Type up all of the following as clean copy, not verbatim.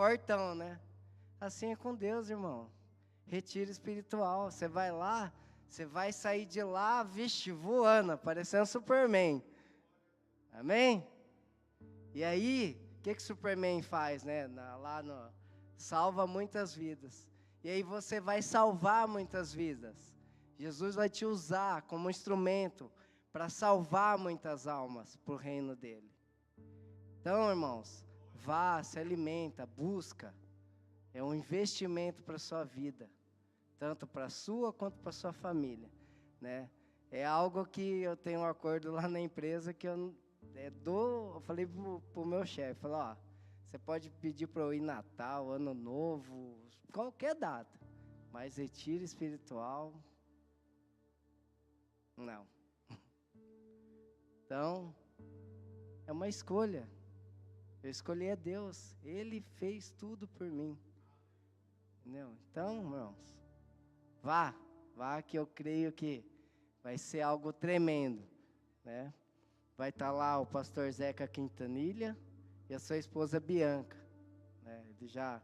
fortão, né? Assim é com Deus, irmão. Retiro espiritual. Você vai lá, você vai sair de lá, vixe, voando, parecendo Superman. Amém? E aí, o que Superman faz, né? Salva muitas vidas. E aí você vai salvar muitas vidas. Jesus vai te usar como instrumento para salvar muitas almas para o reino dele. Então, irmãos, vá, se alimenta, busca. É um investimento para a sua vida, tanto para a sua quanto para a sua família, né? É algo que eu tenho um acordo lá na empresa que eu falei pro meu chefe, falei, ó, você pode pedir para eu ir Natal, Ano Novo, qualquer data, mas retiro espiritual, não. Então, é uma escolha. Eu escolhi a Deus, Ele fez tudo por mim. Entendeu? Então, irmãos, vá que eu creio que vai ser algo tremendo, né? Vai estar lá o pastor Zeca Quintanilha e a sua esposa Bianca, né? Eles já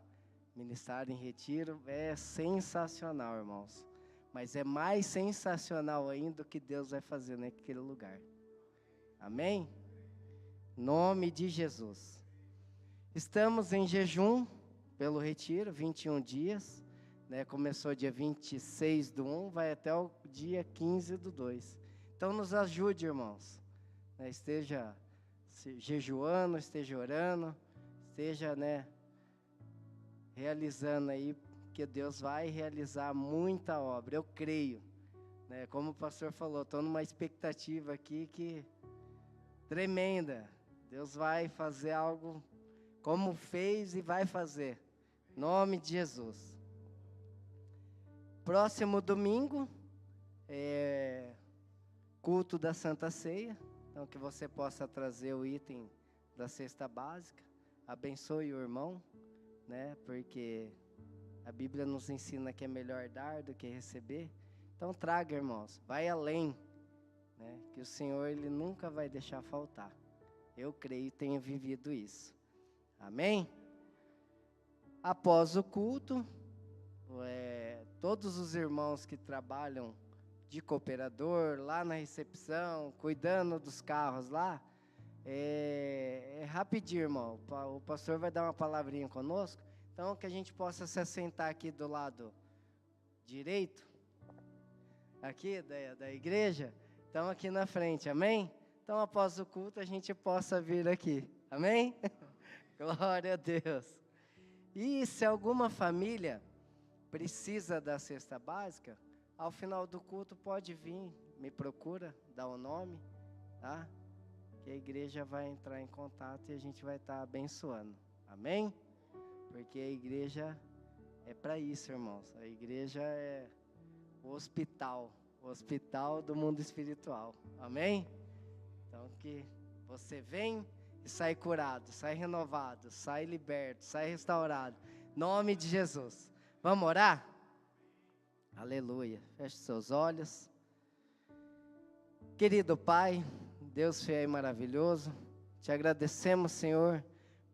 ministraram em retiro, é sensacional, irmãos. Mas é mais sensacional ainda o que Deus vai fazer naquele lugar. Amém? Em nome de Jesus. Estamos em jejum pelo retiro, 21 dias, né? Começou dia 26/1, vai até o dia 15/2. Então nos ajude, irmãos, né? Esteja jejuando, esteja orando, esteja, né, realizando aí, que Deus vai realizar muita obra, eu creio, né? Como o pastor falou, estou numa expectativa aqui que tremenda. Deus vai fazer algo como fez e vai fazer. Em nome de Jesus. Próximo domingo é culto da Santa Ceia. Então que você possa trazer o item da cesta básica. Abençoe o irmão, né? Porque a Bíblia nos ensina que é melhor dar do que receber. Então traga, irmãos, vai além, né? Que o Senhor, Ele nunca vai deixar faltar. Eu creio e tenho vivido isso. Amém? Após o culto, todos os irmãos que trabalham de cooperador, lá na recepção, cuidando dos carros lá, é rapidinho, irmão. O pastor vai dar uma palavrinha conosco, então que a gente possa se assentar aqui do lado direito, aqui da igreja, então aqui na frente, amém? Então após o culto a gente possa vir aqui, amém? Glória a Deus. E se alguma família precisa da cesta básica, ao final do culto pode vir, me procura, dá o nome, tá? Que a igreja vai entrar em contato e a gente vai estar abençoando, amém? Porque a igreja é para isso, irmãos. A igreja é o hospital do mundo espiritual, amém? Então que você vem e sai curado, sai renovado, sai liberto, sai restaurado. Em nome de Jesus. Vamos orar? Aleluia. Feche seus olhos. Querido Pai, Deus fiel e maravilhoso, te agradecemos, Senhor,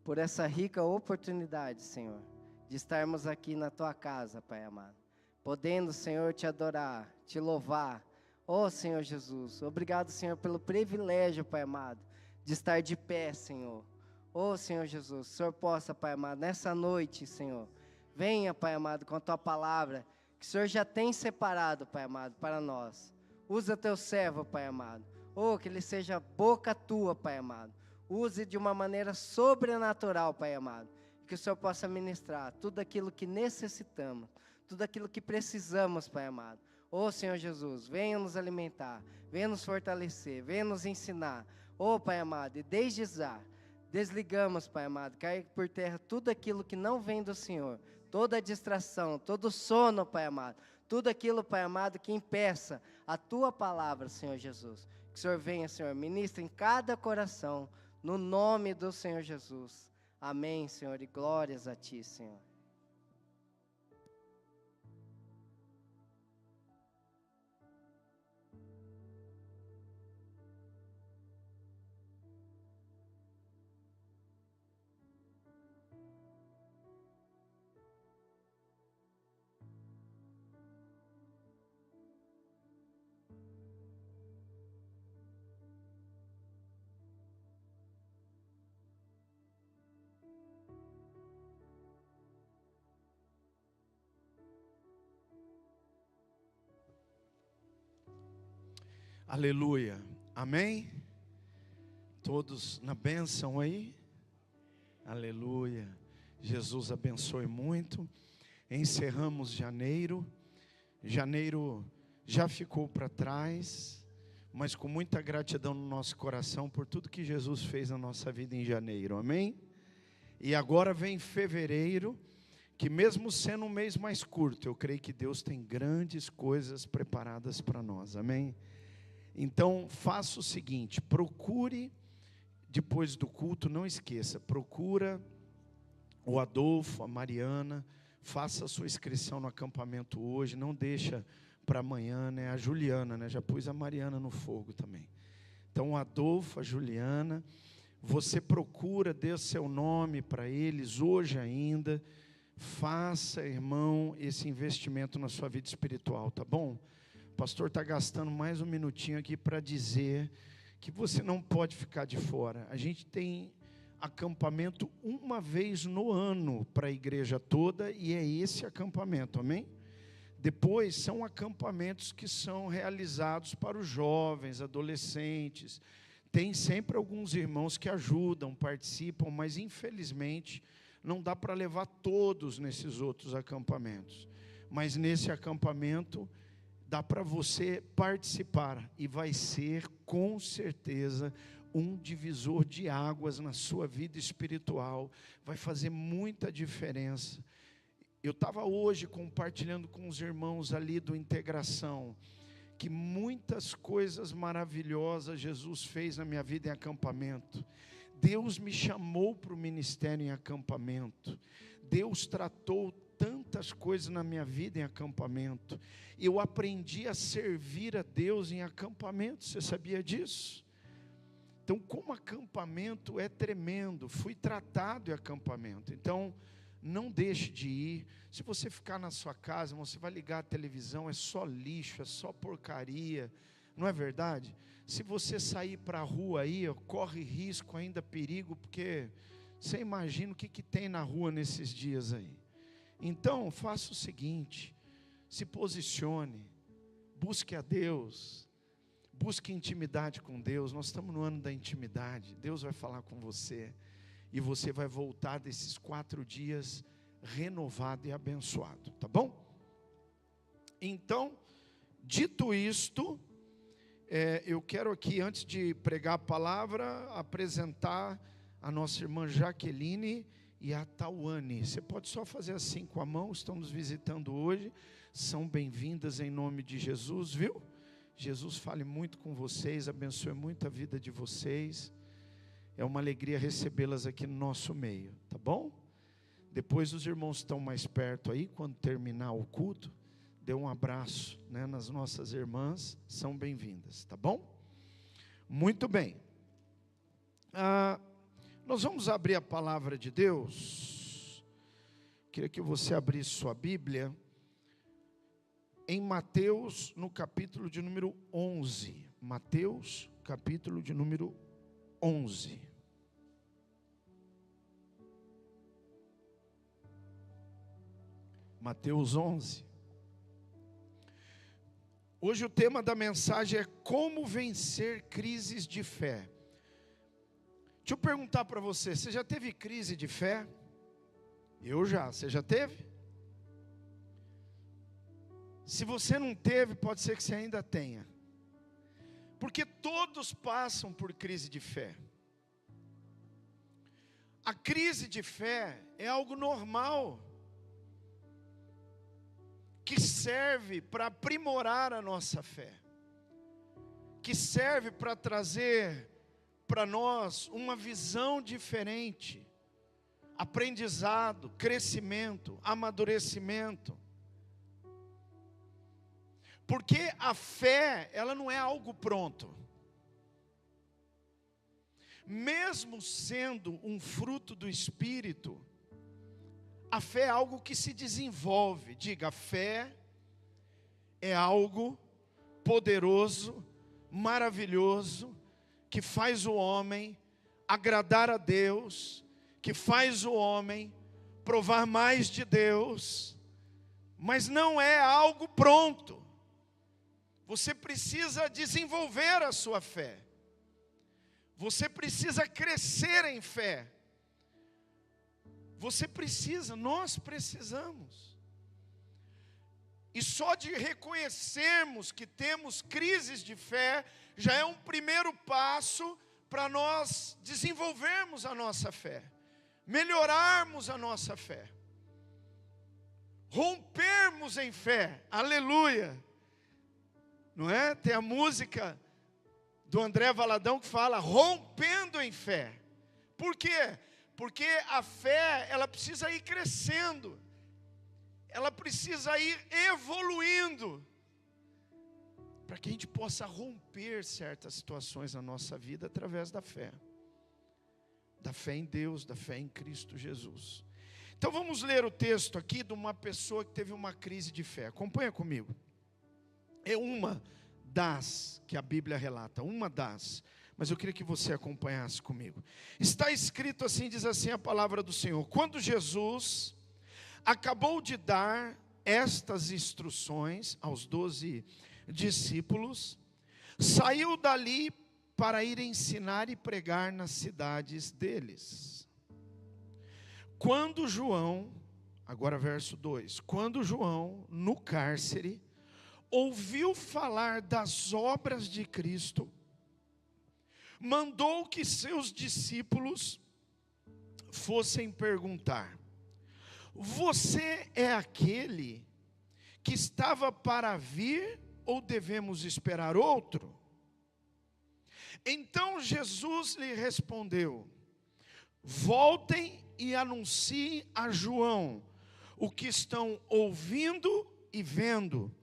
por essa rica oportunidade, Senhor, de estarmos aqui na Tua casa, Pai amado. Podendo, Senhor, te adorar, te louvar. Oh, Senhor Jesus, obrigado, Senhor, pelo privilégio, Pai amado, de estar de pé, Senhor. Oh, Senhor Jesus, o Senhor possa, Pai amado, nessa noite, Senhor, venha, Pai amado, com a Tua palavra, que o Senhor já tem separado, Pai amado, para nós. Usa Teu servo, Pai amado. Oh, que ele seja boca Tua, Pai amado. Use de uma maneira sobrenatural, Pai amado. Que o Senhor possa ministrar tudo aquilo que necessitamos, tudo aquilo que precisamos, Pai amado. Oh, Senhor Jesus, venha nos alimentar, venha nos fortalecer, venha nos ensinar. Oh, Pai amado, e desde já, desligamos, Pai amado, cai por terra tudo aquilo que não vem do Senhor, toda a distração, todo o sono, Pai amado, tudo aquilo, Pai amado, que impeça a Tua palavra, Senhor Jesus. Que o Senhor venha, Senhor, ministre em cada coração, no nome do Senhor Jesus. Amém, Senhor, e glórias a Ti, Senhor. Aleluia. Amém? Todos na bênção aí? Aleluia. Jesus abençoe muito. Encerramos janeiro. Janeiro já ficou para trás, mas com muita gratidão no nosso coração por tudo que Jesus fez na nossa vida em janeiro. Amém? E agora vem fevereiro, que mesmo sendo um mês mais curto, eu creio que Deus tem grandes coisas preparadas para nós. Amém? Então, faça o seguinte, procure, depois do culto, não esqueça, procura o Adolfo, a Mariana, faça a sua inscrição no acampamento hoje, não deixa para amanhã, né? A Juliana, né? Já pus a Mariana no fogo também. Então, o Adolfo, a Juliana, você procura, dê seu nome para eles hoje ainda, faça, irmão, esse investimento na sua vida espiritual, tá bom? O pastor está gastando mais um minutinho aqui para dizer que você não pode ficar de fora. A gente tem acampamento uma vez no ano para a igreja toda, e é esse acampamento, amém? Depois são acampamentos que são realizados para os jovens, adolescentes. Tem sempre alguns irmãos que ajudam, participam, mas infelizmente não dá para levar todos nesses outros acampamentos. Mas nesse acampamento dá para você participar, e vai ser com certeza um divisor de águas na sua vida espiritual, vai fazer muita diferença. Eu estava hoje compartilhando com os irmãos ali do Integração, que muitas coisas maravilhosas Jesus fez na minha vida em acampamento. Deus me chamou para o ministério em acampamento, Deus tratou tantas coisas na minha vida em acampamento. Eu aprendi a servir a Deus em acampamento, você sabia disso? Então, como acampamento é tremendo, fui tratado em acampamento. Então, não deixe de ir. Se você ficar na sua casa, você vai ligar a televisão, é só lixo, é só porcaria, não é verdade? Se você sair para a rua aí, corre risco, ainda perigo, porque você imagina o que tem na rua nesses dias aí. Então, faça o seguinte, se posicione, busque a Deus, busque intimidade com Deus. Nós estamos no ano da intimidade, Deus vai falar com você, e você vai voltar desses 4 dias renovado e abençoado, tá bom? Então, dito isto, eu quero aqui, antes de pregar a palavra, apresentar a nossa irmã Jaqueline e a Tauane. Você pode só fazer assim com a mão, estão nos visitando hoje, são bem-vindas em nome de Jesus, viu? Jesus fale muito com vocês, abençoe muito a vida de vocês. É uma alegria recebê-las aqui no nosso meio, tá bom? Depois os irmãos estão mais perto aí, quando terminar o culto, dê um abraço, né, nas nossas irmãs, são bem-vindas, tá bom? Muito bem. Nós vamos abrir a palavra de Deus. Queria que você abrisse sua Bíblia em Mateus, no capítulo de número 11. Mateus, capítulo de número 11. Mateus 11. Hoje o tema da mensagem é como vencer crises de fé. Deixa eu perguntar para você, você já teve crise de fé? Eu já, você já teve? Se você não teve, pode ser que você ainda tenha. Porque todos passam por crise de fé. A crise de fé é algo normal, que serve para aprimorar a nossa fé, que serve para trazer para nós uma visão diferente, aprendizado, crescimento, amadurecimento. Porque a fé, ela não é algo pronto. Mesmo sendo um fruto do Espírito, a fé é algo que se desenvolve. Diga, a fé é algo poderoso, maravilhoso, que faz o homem agradar a Deus, que faz o homem provar mais de Deus, mas não é algo pronto. Você precisa desenvolver a sua fé. Você precisa crescer em fé. Nós precisamos. E só de reconhecermos que temos crises de fé, já é um primeiro passo para nós desenvolvermos a nossa fé, melhorarmos a nossa fé, rompermos em fé, aleluia. Não é? Tem a música do André Valadão que fala, rompendo em fé. Por quê? Porque a fé, ela precisa ir crescendo, ela precisa ir evoluindo, para que a gente possa romper certas situações na nossa vida através da fé em Deus, da fé em Cristo Jesus. Então vamos ler o texto aqui de uma pessoa que teve uma crise de fé. Acompanha comigo. É uma das que a Bíblia relata, uma das, mas eu queria que você acompanhasse comigo. Está escrito assim, diz assim a palavra do Senhor: quando Jesus acabou de dar estas instruções aos 12 discípulos, saiu dali para ir ensinar e pregar nas cidades deles. Quando João, agora verso 2, quando João, no cárcere, ouviu falar das obras de Cristo, mandou que seus discípulos fossem perguntar: você é aquele que estava para vir ou devemos esperar outro? Então Jesus lhe respondeu: voltem e anunciem a João o que estão ouvindo e vendo.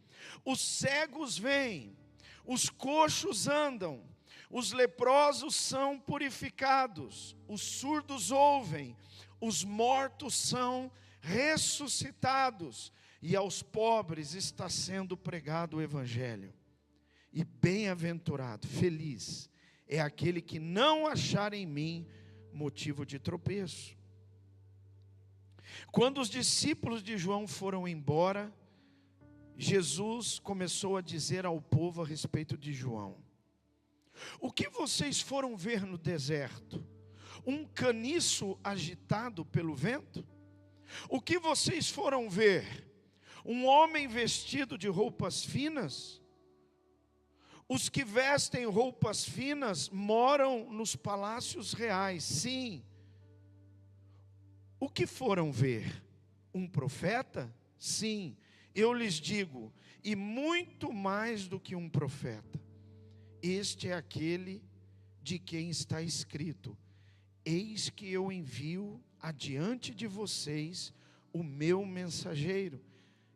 Os cegos veem, os coxos andam, os leprosos são purificados, os surdos ouvem, os mortos são ressuscitados, e aos pobres está sendo pregado o Evangelho. E bem-aventurado, feliz, é aquele que não achar em mim motivo de tropeço. Quando os discípulos de João foram embora, Jesus começou a dizer ao povo a respeito de João: o que vocês foram ver no deserto? Um caniço agitado pelo vento? O que vocês foram ver? Um homem vestido de roupas finas? Os que vestem roupas finas moram nos palácios reais. Sim. O que foram ver? Um profeta? Sim, eu lhes digo, e muito mais do que um profeta. Este é aquele de quem está escrito: eis que eu envio adiante de vocês o meu mensageiro,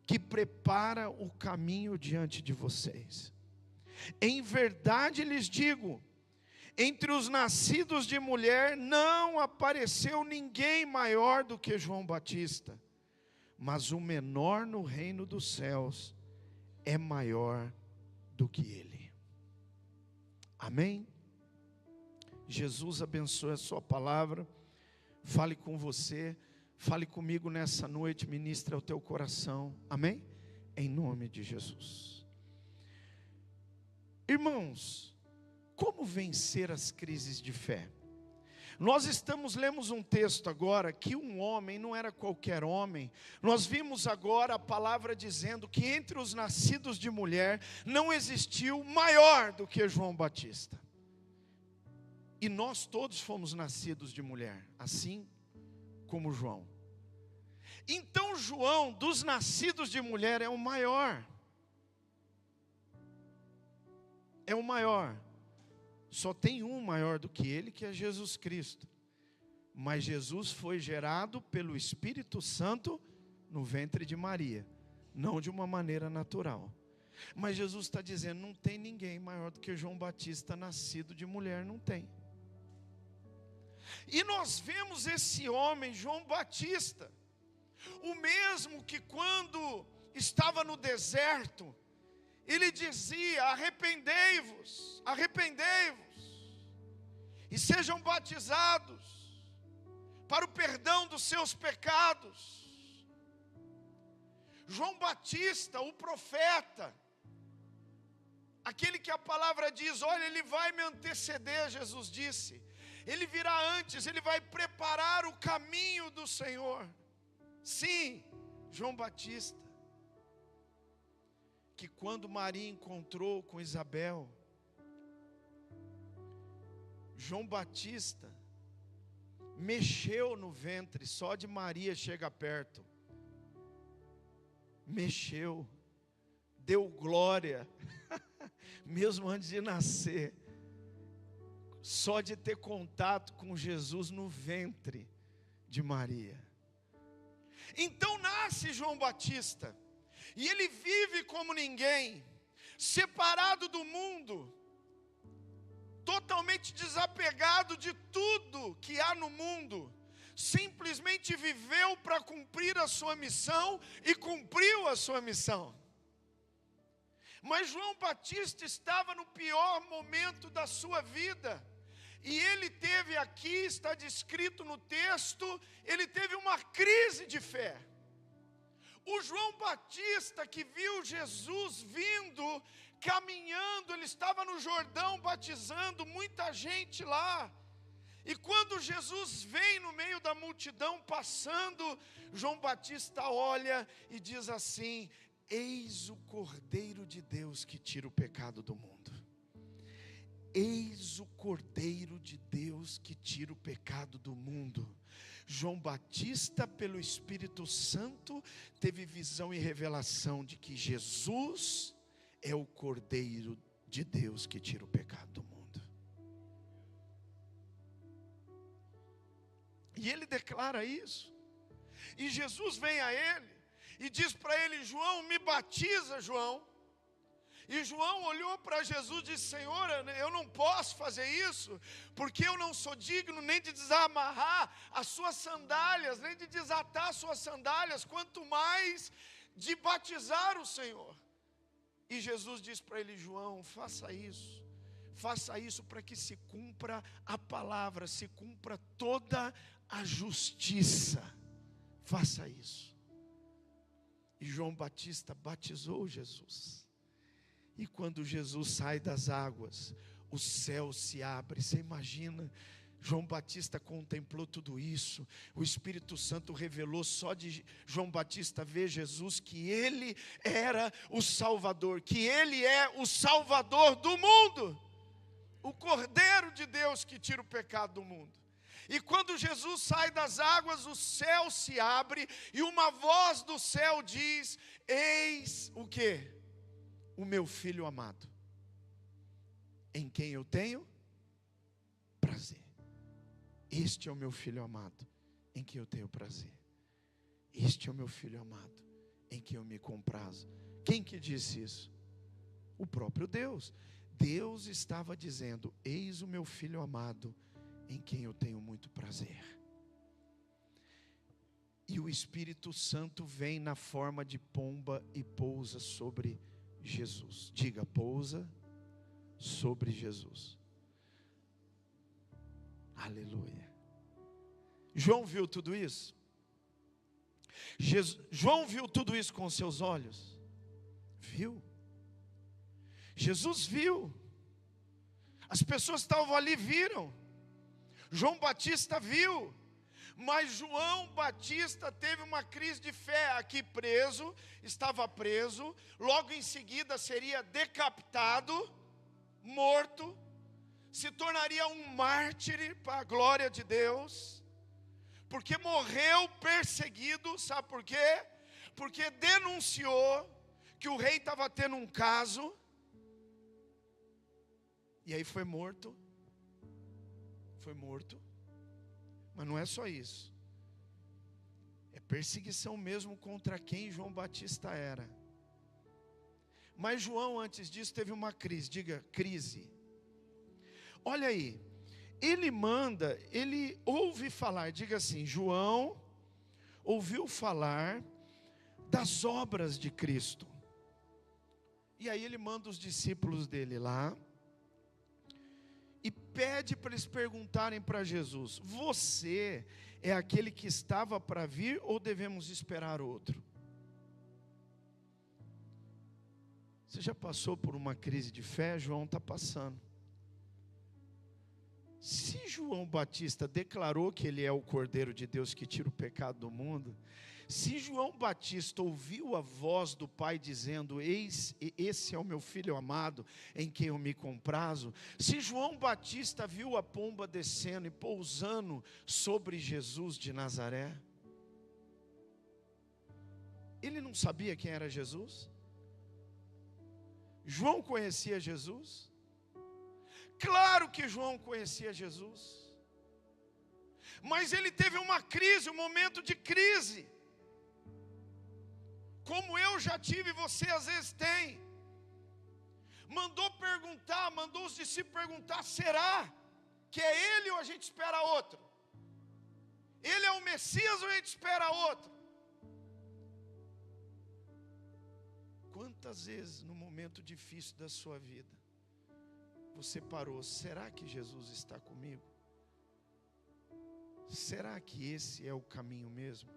que prepara o caminho diante de vocês. Em verdade lhes digo, entre os nascidos de mulher não apareceu ninguém maior do que João Batista, mas o menor no reino dos céus é maior do que ele. Amém? Jesus abençoe a sua palavra, fale com você, fale comigo nessa noite, ministre ao teu coração, amém? Em nome de Jesus. Irmãos, como vencer as crises de fé? Lemos um texto agora, que um homem, não era qualquer homem. Nós vimos agora a palavra dizendo que entre os nascidos de mulher, não existiu maior do que João Batista. E nós todos fomos nascidos de mulher, assim como João. Então João, dos nascidos de mulher, é o maior. É o maior. Só tem um maior do que ele, que é Jesus Cristo. Mas Jesus foi gerado pelo Espírito Santo no ventre de Maria, não de uma maneira natural. Mas Jesus está dizendo, não tem ninguém maior do que João Batista nascido de mulher, não tem. E nós vemos esse homem, João Batista, o mesmo que quando estava no deserto, ele dizia: arrependei-vos, arrependei-vos, e sejam batizados para o perdão dos seus pecados. João Batista, o profeta, aquele que a palavra diz, olha, ele vai me anteceder, Jesus disse, ele virá antes, ele vai preparar o caminho do Senhor. Sim, João Batista, que quando Maria encontrou com Isabel, João Batista mexeu no ventre, só de Maria chega perto, mexeu, deu glória, mesmo antes de nascer, só de ter contato com Jesus no ventre de Maria. Então nasce João Batista, e ele vive como ninguém, separado do mundo, totalmente desapegado de tudo que há no mundo, simplesmente viveu para cumprir a sua missão e cumpriu a sua missão. Mas João Batista estava no pior momento da sua vida, e ele teve aqui, está descrito no texto, ele teve uma crise de fé. O João Batista que viu Jesus vindo, caminhando, ele estava no Jordão batizando muita gente lá. E quando Jesus vem no meio da multidão passando, João Batista olha e diz assim: eis o Cordeiro de Deus que tira o pecado do mundo. Eis o Cordeiro de Deus que tira o pecado do mundo. João Batista, pelo Espírito Santo, teve visão e revelação de que Jesus é o Cordeiro de Deus que tira o pecado do mundo. E ele declara isso. E Jesus vem a ele e diz para ele: João, me batiza, João. E João olhou para Jesus e disse: Senhor, eu não posso fazer isso, porque eu não sou digno nem de desamarrar as suas sandálias, nem de desatar as suas sandálias, quanto mais de batizar o Senhor. E Jesus disse para ele: João, faça isso para que se cumpra a palavra, se cumpra toda a justiça, faça isso. E João Batista batizou Jesus. E quando Jesus sai das águas, o céu se abre. Você imagina, João Batista contemplou tudo isso, o Espírito Santo revelou só de João Batista ver Jesus, que ele era o Salvador, que ele é o Salvador do mundo, o Cordeiro de Deus que tira o pecado do mundo. E quando Jesus sai das águas, o céu se abre, e uma voz do céu diz: eis o quê? O meu filho amado, em quem eu tenho prazer. Este é o meu filho amado, em quem eu tenho prazer. Este é o meu filho amado, em quem eu me comprazo. Quem que disse isso? O próprio Deus. Deus estava dizendo: eis o meu filho amado, em quem eu tenho muito prazer. E o Espírito Santo vem na forma de pomba e pousa sobre Jesus. Diga: pousa sobre Jesus. Aleluia. João viu tudo isso? João viu tudo isso com seus olhos? Viu? Jesus viu. As pessoas que estavam ali viram. João Batista viu. Mas João Batista teve uma crise de fé aqui preso, estava preso, logo em seguida seria decapitado, morto, se tornaria um mártir para a glória de Deus, porque morreu perseguido. Sabe por quê? Porque denunciou que o rei estava tendo um caso, e aí foi morto. Mas não é só isso, é perseguição mesmo contra quem João Batista era. Mas João, antes disso, teve uma crise. Diga: crise. Olha aí, ele ouve falar, diga assim: João ouviu falar das obras de Cristo. E aí ele manda os discípulos dele lá, e pede para eles perguntarem para Jesus: você é aquele que estava para vir, ou devemos esperar outro? Você já passou por uma crise de fé? João está passando. Se João Batista declarou que ele é o Cordeiro de Deus que tira o pecado do mundo, se João Batista ouviu a voz do Pai dizendo: eis, esse é o meu filho amado, em quem eu me comprazo, se João Batista viu a pomba descendo e pousando sobre Jesus de Nazaré, ele não sabia quem era Jesus? João conhecia Jesus? Claro que João conhecia Jesus, mas ele teve uma crise, um momento de crise, como eu já tive e você às vezes tem. Mandou os discípulos perguntar: será que é ele ou a gente espera outro? Ele é o Messias ou a gente espera outro? Quantas vezes no momento difícil da sua vida você parou: será que Jesus está comigo? Será que esse é o caminho mesmo?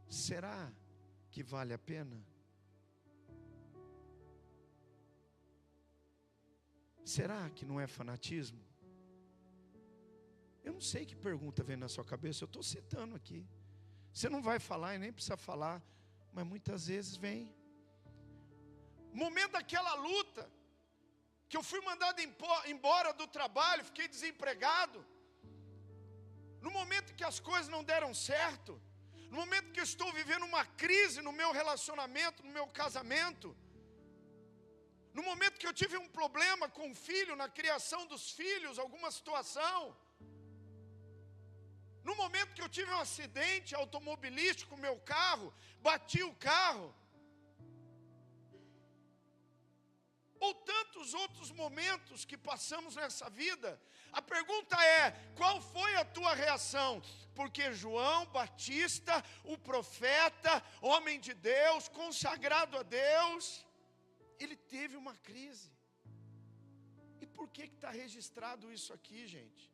Será que vale a pena? Será que não é fanatismo? Eu não sei que pergunta vem na sua cabeça, eu estou citando aqui. Você não vai falar e nem precisa falar, mas muitas vezes vem. Momento daquela luta, que eu fui mandado embora do trabalho, fiquei desempregado. No momento que as coisas não deram certo, no momento que eu estou vivendo uma crise no meu relacionamento, no meu casamento, no momento que eu tive um problema com o filho, na criação dos filhos, alguma situação, no momento que eu tive um acidente automobilístico com o meu carro, bati o carro, ou tantos outros momentos que passamos nessa vida, a pergunta é: qual foi a tua reação? Porque João Batista, o profeta, homem de Deus, consagrado a Deus, ele teve uma crise. E por que está registrado isso aqui, gente?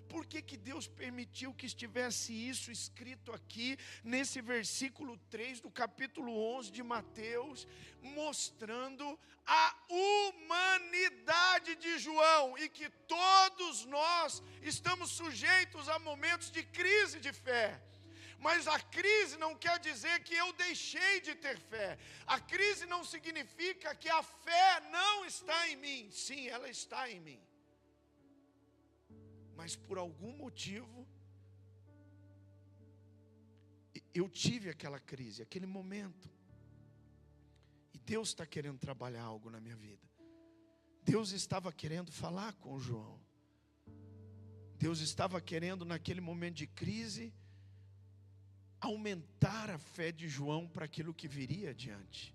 Por que Deus permitiu que estivesse isso escrito aqui, nesse versículo 3 do capítulo 11 de Mateus, mostrando a humanidade de João, e que todos nós estamos sujeitos a momentos de crise de fé. Mas a crise não quer dizer que eu deixei de ter fé. A crise não significa que a fé não está em mim. Sim, ela está em mim. Mas por algum motivo, eu tive aquela crise, aquele momento. E Deus está querendo trabalhar algo na minha vida. Deus estava querendo falar com o João. Deus estava querendo, naquele momento de crise, aumentar a fé de João para aquilo que viria adiante.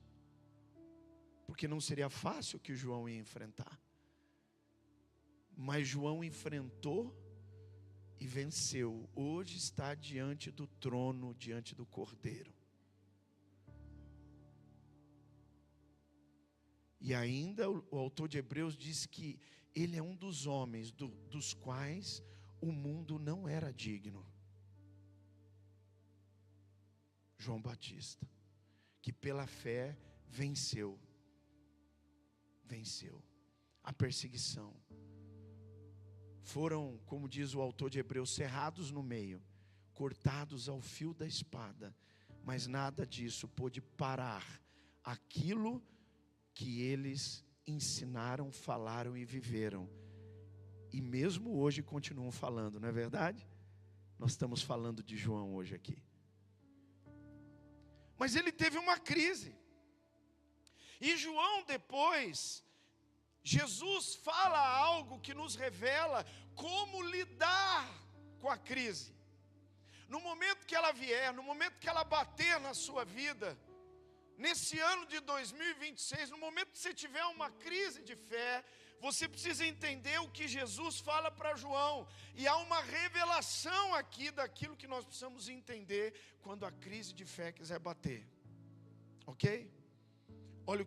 Porque não seria fácil o que João ia enfrentar. Mas João enfrentou e venceu. Hoje está diante do trono, diante do Cordeiro. E ainda o autor de Hebreus diz que ele é um dos homens dos quais o mundo não era digno. João Batista, que pela fé venceu a perseguição. Foram, como diz o autor de Hebreus, cerrados no meio, cortados ao fio da espada, mas nada disso pôde parar aquilo que eles ensinaram, falaram e viveram. E mesmo hoje continuam falando, não é verdade? Nós estamos falando de João hoje aqui. Mas ele teve uma crise. E João depois, Jesus fala algo que nos revela como lidar com a crise. No momento que ela vier, no momento que ela bater na sua vida, nesse ano de 2026, no momento que você tiver uma crise de fé, você precisa entender o que Jesus fala para João. E há uma revelação aqui daquilo que nós precisamos entender quando a crise de fé quiser bater. Ok? Olha o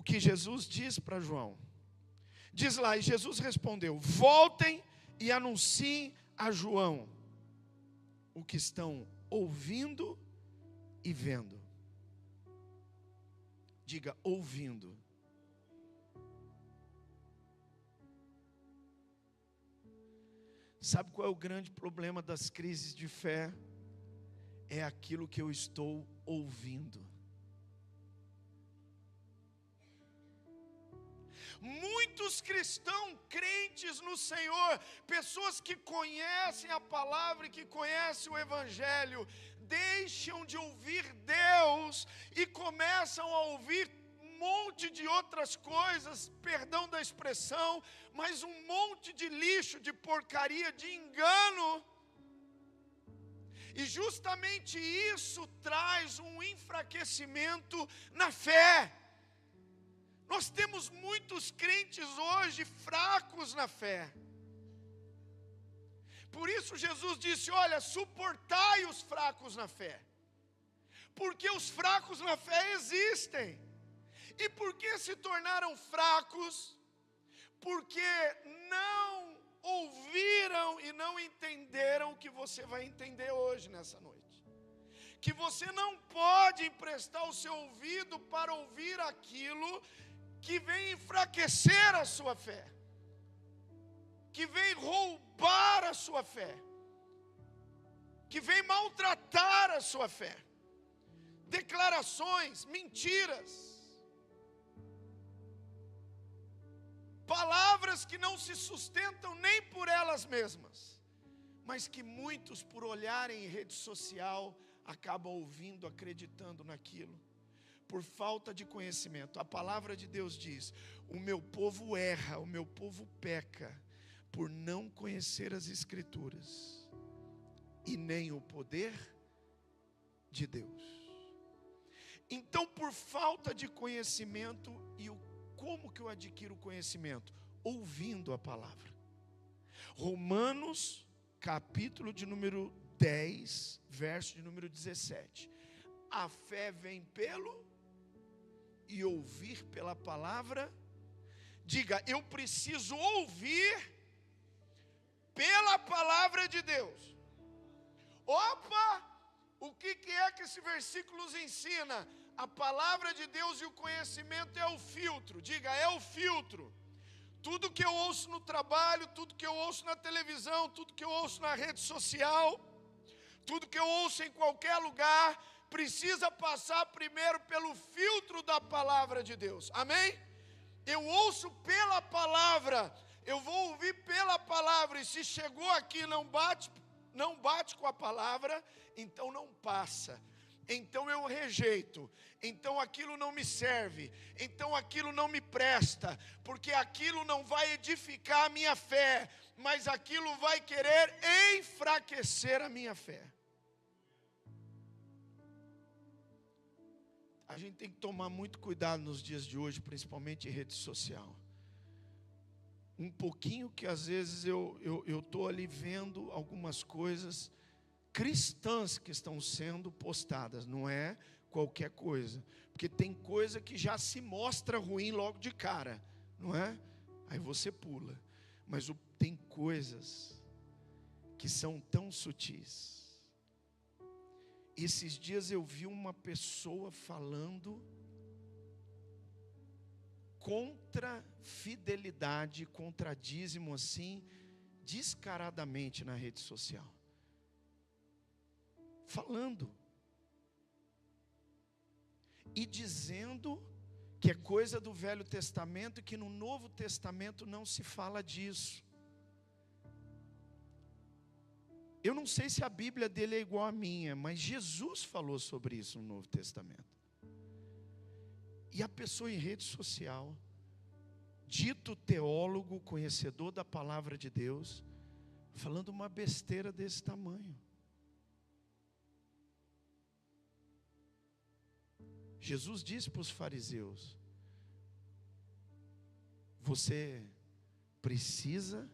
que Jesus diz para João. Diz lá: e Jesus respondeu: voltem e anunciem a João o que estão ouvindo e vendo. Diga, ouvindo. Sabe qual é o grande problema das crises de fé? É aquilo que eu estou ouvindo. Muitos cristãos crentes no Senhor, pessoas que conhecem a palavra e que conhecem o Evangelho, deixam de ouvir Deus e começam a ouvir um monte de outras coisas, perdão da expressão, mas um monte de lixo, de porcaria, de engano. E justamente isso traz um enfraquecimento na fé. Nós temos muitos crentes hoje fracos na fé. Por isso Jesus disse, olha, suportai os fracos na fé. Porque os fracos na fé existem. E por que se tornaram fracos? Porque não ouviram e não entenderam o que você vai entender hoje nessa noite. Que você não pode emprestar o seu ouvido para ouvir aquilo que vem enfraquecer a sua fé, que vem roubar a sua fé, que vem maltratar a sua fé. Declarações, mentiras, palavras que não se sustentam nem por elas mesmas, mas que muitos, por olharem em rede social, acabam ouvindo, acreditando naquilo. Por falta de conhecimento. A palavra de Deus diz, o meu povo erra, o meu povo peca, por não conhecer as Escrituras, e nem o poder de Deus. Então, por falta de conhecimento, como que eu adquiro conhecimento? Ouvindo a palavra. Romanos, capítulo de número 10, verso de número 17. A fé vem pelo e ouvir pela palavra. Diga, eu preciso ouvir pela palavra de Deus. Opa! O que é que esse versículo nos ensina? A palavra de Deus e o conhecimento é o filtro. Diga, é o filtro. Tudo que eu ouço no trabalho, tudo que eu ouço na televisão, tudo que eu ouço na rede social, tudo que eu ouço em qualquer lugar, precisa passar primeiro pelo filtro da palavra de Deus. Amém? Eu ouço pela palavra, eu vou ouvir pela palavra, e se chegou aqui e não bate com a palavra, então não passa. Então eu rejeito, então aquilo não me serve, então aquilo não me presta, porque aquilo não vai edificar a minha fé, mas aquilo vai querer enfraquecer a minha fé. A gente tem que tomar muito cuidado nos dias de hoje, principalmente em rede social. Um pouquinho que às vezes eu estou ali vendo algumas coisas cristãs que estão sendo postadas, não é qualquer coisa. Porque tem coisa que já se mostra ruim logo de cara, não é? Aí você pula. Mas tem coisas que são tão sutis. Esses dias eu vi uma pessoa falando contra fidelidade, contra dízimo assim, descaradamente na rede social. Falando. E dizendo que é coisa do Velho Testamento e que no Novo Testamento não se fala disso. Eu não sei se a Bíblia dele é igual à minha, mas Jesus falou sobre isso no Novo Testamento. E a pessoa em rede social, dito teólogo, conhecedor da palavra de Deus, falando uma besteira desse tamanho. Jesus disse para os fariseus, você precisa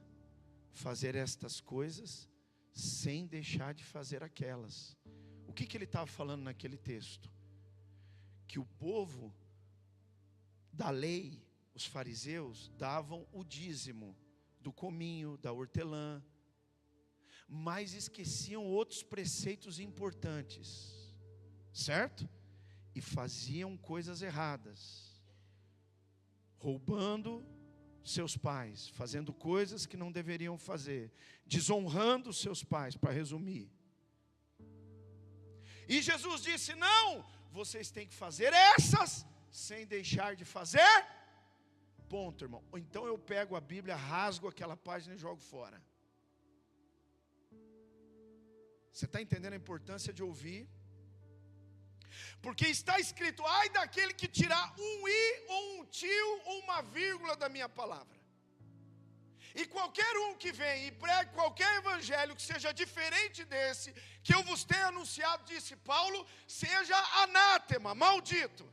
fazer estas coisas sem deixar de fazer aquelas. O que ele estava falando naquele texto? Que o povo da lei, os fariseus, davam o dízimo do cominho, da hortelã. mas esqueciam outros preceitos importantes, certo? E faziam coisas erradas, roubando seus pais, fazendo coisas que não deveriam fazer, desonrando seus pais, para resumir. E Jesus disse: não, vocês têm que fazer essas, sem deixar de fazer, ponto, irmão. Ou então eu pego a Bíblia, rasgo aquela página e jogo fora. Você está entendendo a importância de ouvir? Porque está escrito: ai daquele que tirar um i, ou um tio, ou uma vírgula da minha palavra. E qualquer um que vem e pregue qualquer evangelho que seja diferente desse, que eu vos tenho anunciado, disse Paulo, seja anátema, maldito.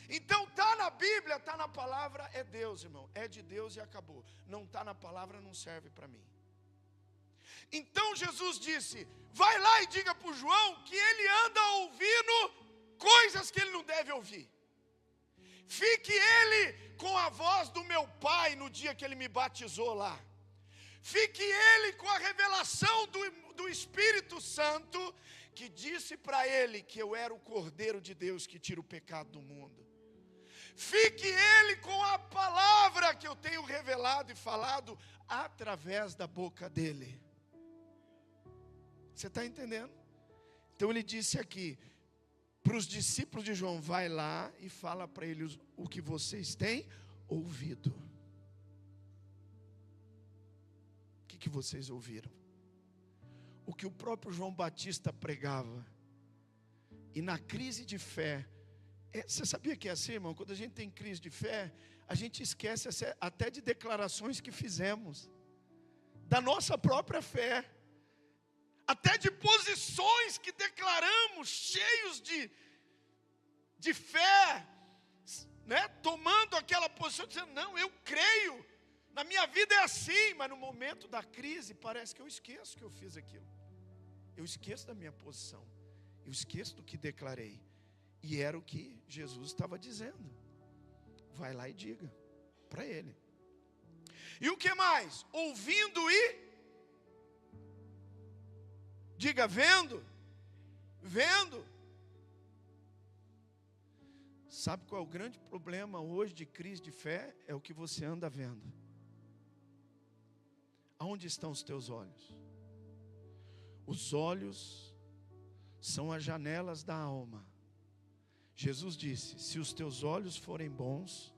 Então está na Bíblia, está na palavra, é Deus, irmão. É de Deus e acabou. Não está na palavra, não serve para mim. Então Jesus disse: vai lá e diga para o João que ele anda ouvindo coisas que ele não deve ouvir. Fique ele com a voz do meu pai no dia que ele me batizou lá. Fique ele com a revelação do Espírito Santo, que disse para ele que eu era o Cordeiro de Deus que tira o pecado do mundo. Fique ele com a palavra que eu tenho revelado e falado através da boca dele. Você está entendendo? Então ele disse aqui para os discípulos de João: vai lá e fala para eles o que vocês têm ouvido. O que vocês ouviram? O que o próprio João Batista pregava. E na crise de fé, você sabia que é assim, irmão? Quando a gente tem crise de fé, a gente esquece até de declarações que fizemos, da nossa própria fé, até de posições que declaramos, cheios de fé, né? Tomando aquela posição, dizendo: não, eu creio, na minha vida é assim. Mas no momento da crise, parece que eu esqueço que eu fiz aquilo, eu esqueço da minha posição, eu esqueço do que declarei. E era o que Jesus estava dizendo: vai lá e diga para ele. E o que mais? Ouvindo e diga vendo. Vendo. Sabe qual é o grande problema hoje de crise de fé? É o que você anda vendo. Aonde estão os teus olhos? Os olhos são as janelas da alma. Jesus disse: se os teus olhos forem bons,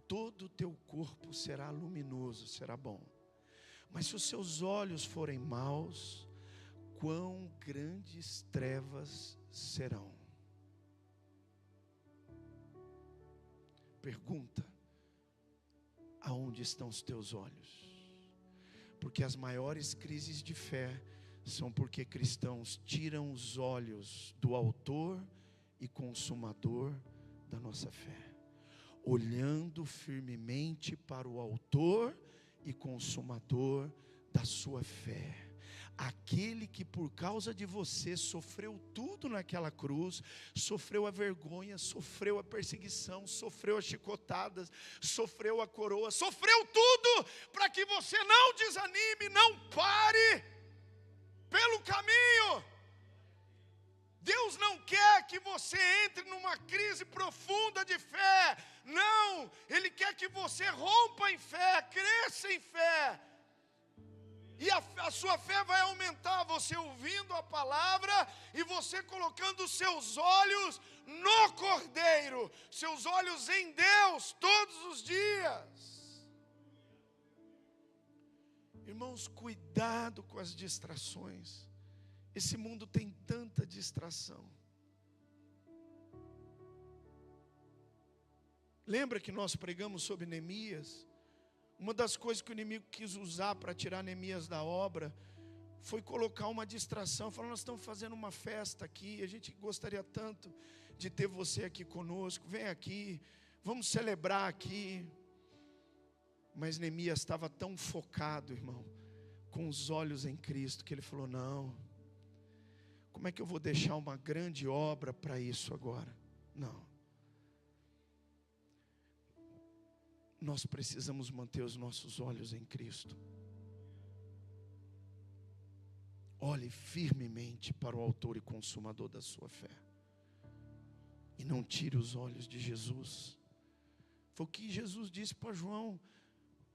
todo o teu corpo será luminoso, será bom. Mas se os seus olhos forem maus, quão grandes trevas serão. Pergunta: aonde estão os teus olhos? Porque as maiores crises de fé são porque cristãos tiram os olhos do autor e consumador da nossa fé, olhando firmemente para o autor e consumador da sua fé. Aquele que por causa de você sofreu tudo naquela cruz, sofreu a vergonha, sofreu a perseguição, sofreu as chicotadas, sofreu a coroa, sofreu tudo para que você não desanime, não pare pelo caminho. Deus não quer que você entre numa crise profunda de fé, não, Ele quer que você rompa em fé, cresça em fé. E a sua fé vai aumentar, você ouvindo a palavra e você colocando os seus olhos no Cordeiro, seus olhos em Deus todos os dias. Irmãos, cuidado com as distrações. Esse mundo tem tanta distração. Lembra que nós pregamos sobre Neemias? Uma das coisas que o inimigo quis usar para tirar Neemias da obra foi colocar uma distração. Falou: nós estamos fazendo uma festa aqui, a gente gostaria tanto de ter você aqui conosco, vem aqui, vamos celebrar aqui. Mas Neemias estava tão focado, irmão, com os olhos em Cristo, que ele falou: não, como é que eu vou deixar uma grande obra para isso agora? Não. Nós precisamos manter os nossos olhos em Cristo. olhe firmemente para o autor e consumador da sua fé. E não tire os olhos de Jesus. Foi o que Jesus disse para João,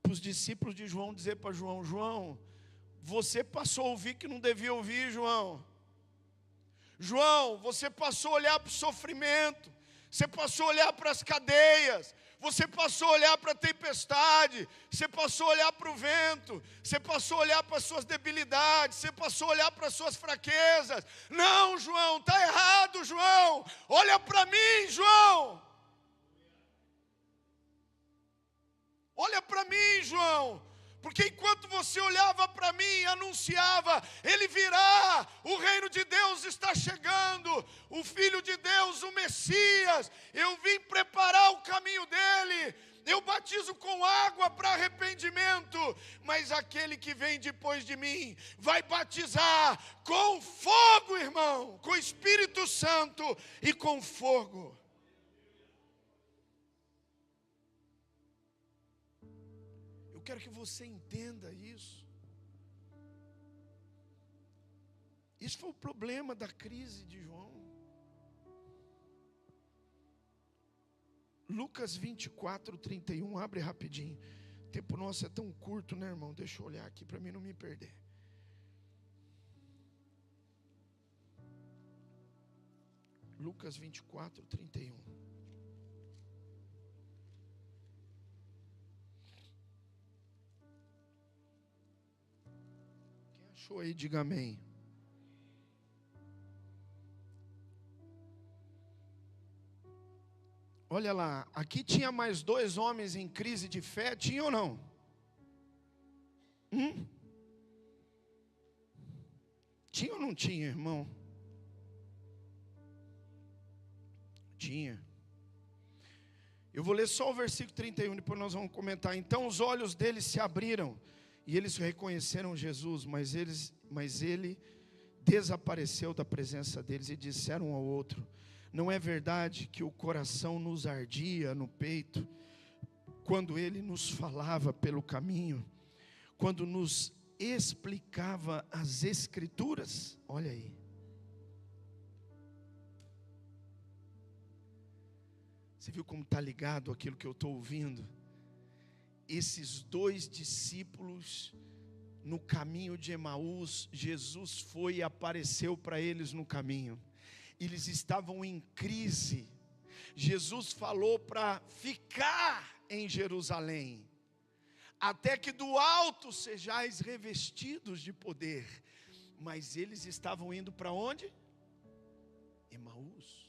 para os discípulos de João dizer para João: João, você passou a ouvir que não devia ouvir, João. João, você passou a olhar para o sofrimento, você passou a olhar para as cadeias, você passou a olhar para a tempestade, você passou a olhar para o vento, você passou a olhar para as suas debilidades, você passou a olhar para as suas fraquezas. Não, João, está errado, João. Olha para mim, João. Olha para mim, João. Porque enquanto você olhava para mim e anunciava, Ele virá, o reino de Deus está chegando, o Filho de Deus, o Messias, eu vim preparar o caminho dEle, eu batizo com água para arrependimento, mas aquele que vem depois de mim, vai batizar com fogo, irmão, com Espírito Santo e com fogo. Quero que você entenda isso. Isso foi o problema da crise de João. Lucas 24, 31, abre rapidinho. O tempo nosso é tão curto, né, irmão? Deixa eu olhar aqui para mim não me perder. Lucas 24, 31. Achou aí, diga amém. Olha lá, aqui tinha mais 2 homens em crise de fé, tinha ou não? Tinha ou não tinha, irmão? Tinha. Eu vou ler só o versículo 31, depois nós vamos comentar. Então os olhos deles se abriram e eles reconheceram Jesus, mas ele desapareceu da presença deles e disseram um ao outro: não é verdade que o coração nos ardia no peito, quando ele nos falava pelo caminho, quando nos explicava as Escrituras? Olha aí. Você viu como está ligado aquilo que eu estou ouvindo? Esses 2 discípulos, no caminho de Emaús, Jesus foi e apareceu para eles no caminho. Eles estavam em crise. Jesus falou para ficar em Jerusalém, até que do alto sejais revestidos de poder. Mas eles estavam indo para onde? Emaús.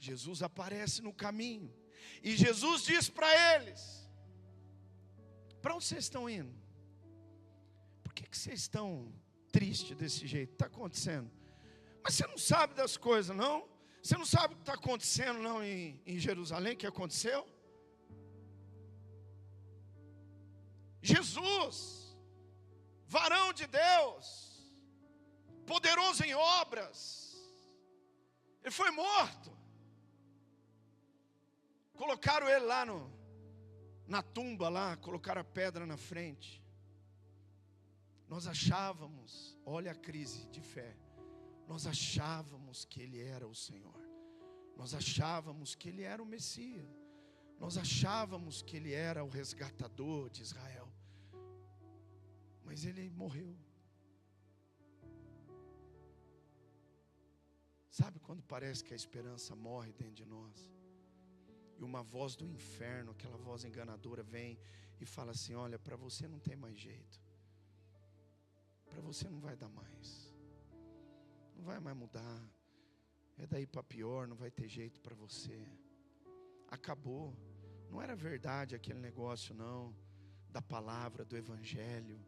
Jesus aparece no caminho, e Jesus diz para eles: para onde vocês estão indo? Por que vocês estão tristes desse jeito? Está acontecendo? Mas você não sabe das coisas, não? Você não sabe o que está acontecendo, não, em Jerusalém, que aconteceu? Jesus, varão de Deus, poderoso em obras, ele foi morto. Colocaram ele lá na tumba lá, colocaram a pedra na frente. Nós achávamos, olha a crise de fé, nós achávamos que ele era o Senhor, nós achávamos que ele era o Messias, nós achávamos que ele era o resgatador de Israel, mas ele morreu. Sabe quando parece que a esperança morre dentro de nós? E uma voz do inferno, aquela voz enganadora, vem e fala assim: olha, para você não tem mais jeito, para você não vai dar mais, não vai mais mudar, é daí para pior, não vai ter jeito para você, acabou. Não era verdade aquele negócio não, da palavra, do evangelho,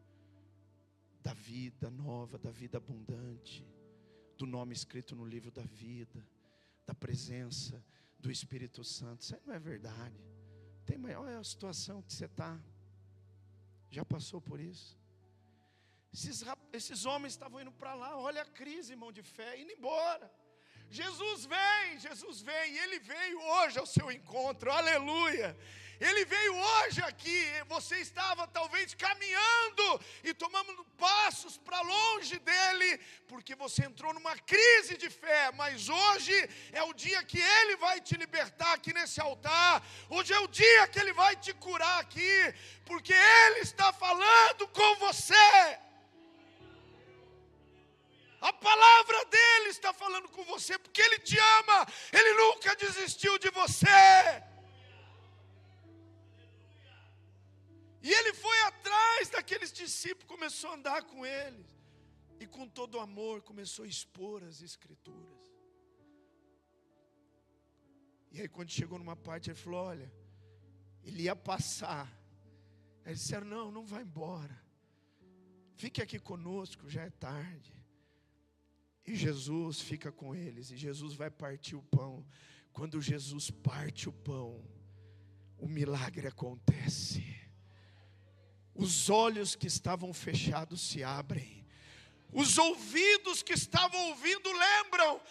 da vida nova, da vida abundante, do nome escrito no livro da vida, da presença do Espírito Santo. Isso aí não é verdade. Tem maior, olha a situação que você está, já passou por isso. Esses homens estavam indo para lá, olha a crise, irmão, de fé, indo embora. Jesus vem, e Ele veio hoje ao seu encontro, aleluia. Ele veio hoje aqui, você estava talvez caminhando e tomando passos para longe dEle, que você entrou numa crise de fé, mas hoje é o dia que Ele vai te libertar aqui nesse altar. Hoje é o dia que Ele vai te curar aqui, porque Ele está falando com você. A palavra dEle está falando com você, porque Ele te ama, Ele nunca desistiu de você. E Ele foi atrás daqueles discípulos, começou a andar com eles. E com todo amor começou a expor as Escrituras. E aí quando chegou numa parte, ele falou, olha, ele ia passar. Aí eles disseram, não vai embora. Fique aqui conosco, já é tarde. E Jesus fica com eles, e Jesus vai partir o pão. Quando Jesus parte o pão, o milagre acontece. Os olhos que estavam fechados se abrem. Os ouvidos que estavam ouvindo lembram.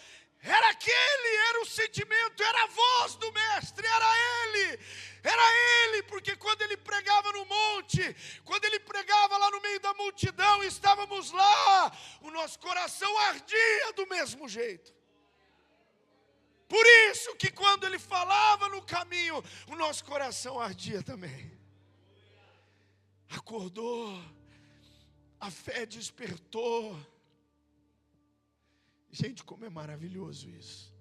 Era o sentimento, era a voz do Mestre, era Ele, porque quando Ele pregava no monte, quando Ele pregava lá no meio da multidão, estávamos lá, o nosso coração ardia do mesmo jeito. Por isso que quando Ele falava no caminho, o nosso coração ardia também. Acordou, a fé despertou. Gente, como é maravilhoso isso.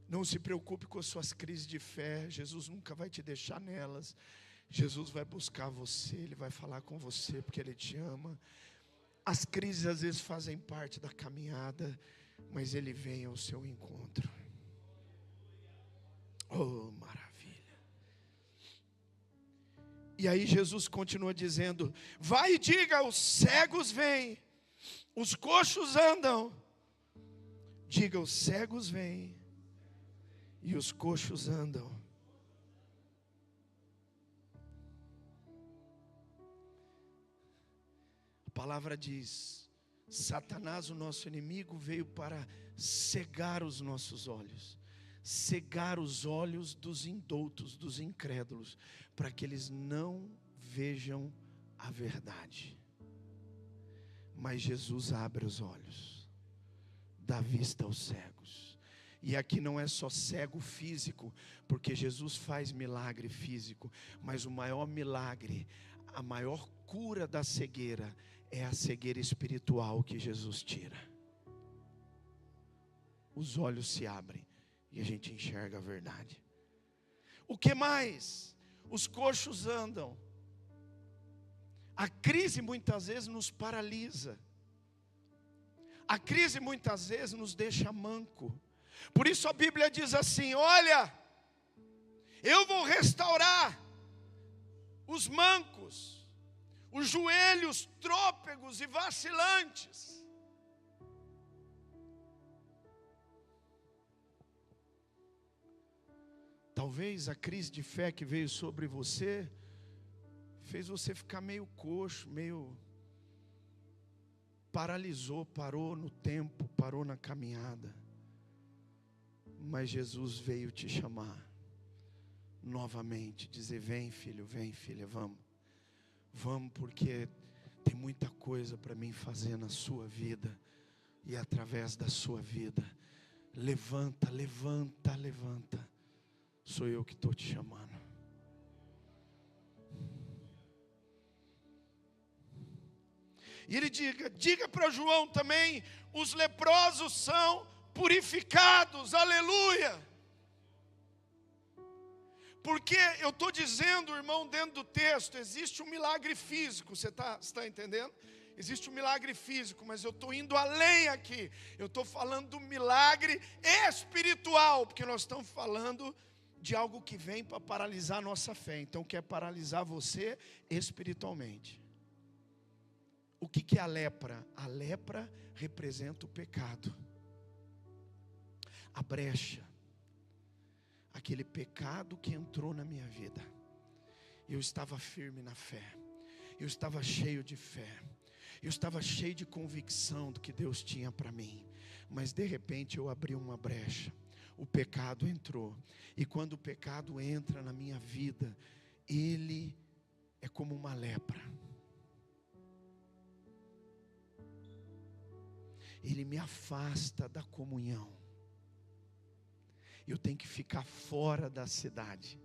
Não se preocupe com as suas crises de fé. Jesus nunca vai te deixar nelas. Jesus vai buscar você, Ele vai falar com você, porque Ele te ama. As crises às vezes fazem parte da caminhada, mas Ele vem ao seu encontro. Oh, maravilha. E aí Jesus continua dizendo, vai e diga, os cegos vêm, os coxos andam. Diga, os cegos vêm e os coxos andam. A palavra diz, Satanás, o nosso inimigo, veio para cegar os nossos olhos. Cegar os olhos dos indoutos, dos incrédulos, para que eles não vejam a verdade. Mas Jesus abre os olhos, dá vista aos cegos. E aqui não é só cego físico, porque Jesus faz milagre físico, mas o maior milagre, a maior cura da cegueira, é a cegueira espiritual que Jesus tira. Os olhos se abrem e a gente enxerga a verdade. O que mais? Os coxos andam. A crise muitas vezes nos paralisa. A crise muitas vezes nos deixa manco. Por isso a Bíblia diz assim, olha, eu vou restaurar os mancos, os joelhos trôpegos e vacilantes. Talvez a crise de fé que veio sobre você fez você ficar meio coxo, meio paralisou, parou no tempo, parou na caminhada. Mas Jesus veio te chamar novamente, dizer, vem filho, vem filha, vamos. Vamos, porque tem muita coisa para mim fazer na sua vida e através da sua vida. Levanta, levanta, levanta. Sou eu que estou te chamando. E ele diga para João também, os leprosos são purificados, aleluia. Porque eu estou dizendo, irmão, dentro do texto, existe um milagre físico, você está entendendo? Existe um milagre físico, mas eu estou indo além aqui. Eu estou falando do milagre espiritual, porque nós estamos falando de algo que vem para paralisar a nossa fé. Então quer paralisar você espiritualmente. O que é a lepra? A lepra representa o pecado. A brecha. Aquele pecado que entrou na minha vida. Eu estava firme na fé. Eu estava cheio de fé. Eu estava cheio de convicção do que Deus tinha para mim. Mas de repente eu abri uma brecha. O pecado entrou. E quando o pecado entra na minha vida, ele é como uma lepra. ele me afasta da comunhão. Eu tenho que ficar fora da cidade.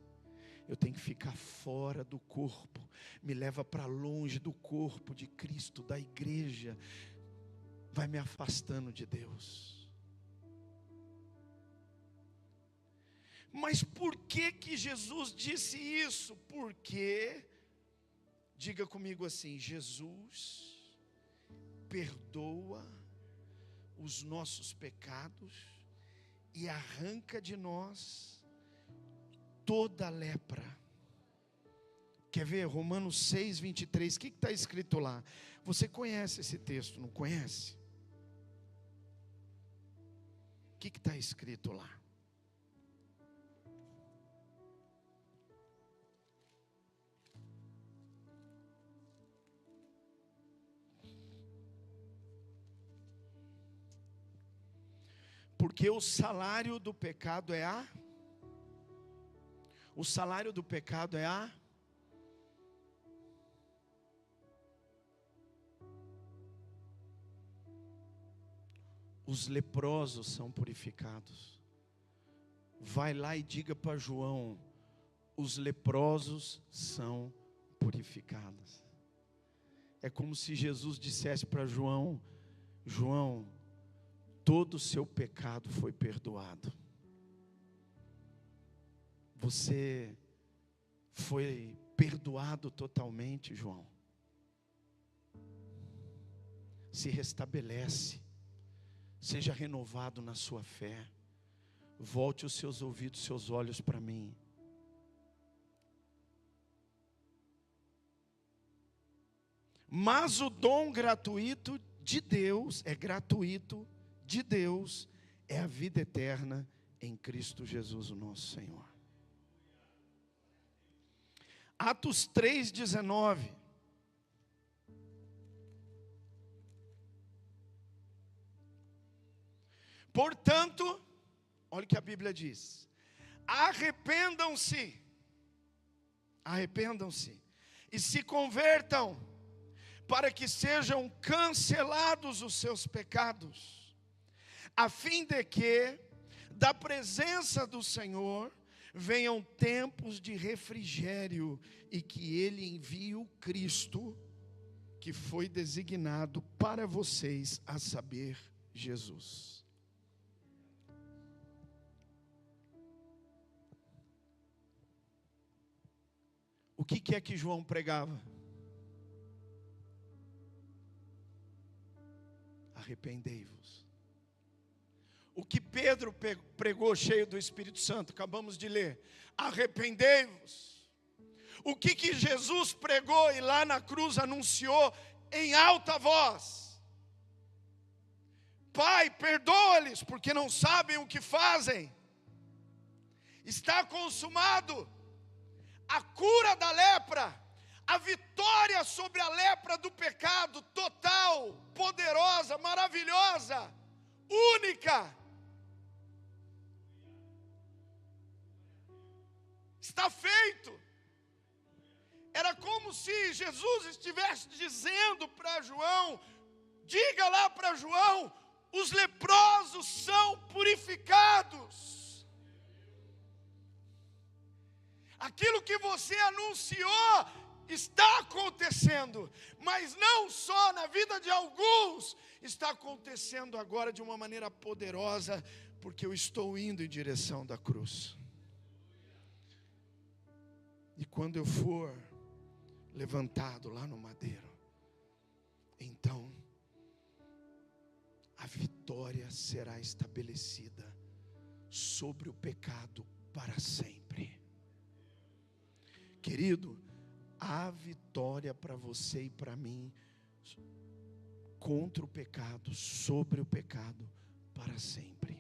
Eu tenho que ficar fora do corpo. Me leva para longe do corpo de Cristo, da igreja. Vai me afastando de Deus. Mas por que Jesus disse isso? Porque, diga comigo assim, Jesus perdoa os nossos pecados e arranca de nós toda lepra. Quer ver? Romanos 6, 23, o que está escrito lá? Você conhece esse texto, não conhece? O que está escrito lá? Porque o salário do pecado é o salário do pecado é os leprosos são purificados. Vai lá e diga para João, os leprosos são purificados. É como se Jesus dissesse para João, João, todo o seu pecado foi perdoado. Você foi perdoado totalmente, João. Se restabelece. Seja renovado na sua fé. Volte os seus ouvidos, seus olhos para mim. Mas o dom gratuito de Deus, é gratuito de Deus, é a vida eterna em Cristo Jesus, o nosso Senhor. Atos 3:19. Portanto, olha o que a Bíblia diz: arrependam-se, e se convertam, para que sejam cancelados os seus pecados, a fim de que, da presença do Senhor, venham tempos de refrigério, e que Ele envie o Cristo, que foi designado para vocês, a saber, Jesus. O que é que João pregava? Arrependei-vos. O que Pedro pregou cheio do Espírito Santo, acabamos de ler, arrependei-vos. O que Jesus pregou e lá na cruz anunciou em alta voz? Pai, perdoa-lhes, porque não sabem o que fazem. Está consumado. A cura da lepra, a vitória sobre a lepra do pecado, total, poderosa, maravilhosa, única. Está feito. Era como se Jesus estivesse dizendo para João, diga lá para João, os leprosos são purificados. Aquilo que você anunciou está acontecendo, mas não só na vida de alguns, está acontecendo agora de uma maneira poderosa, porque eu estou indo em direção da cruz. E quando eu for levantado lá no madeiro, então a vitória será estabelecida sobre o pecado para sempre. Querido, há vitória para você e para mim contra o pecado, sobre o pecado para sempre.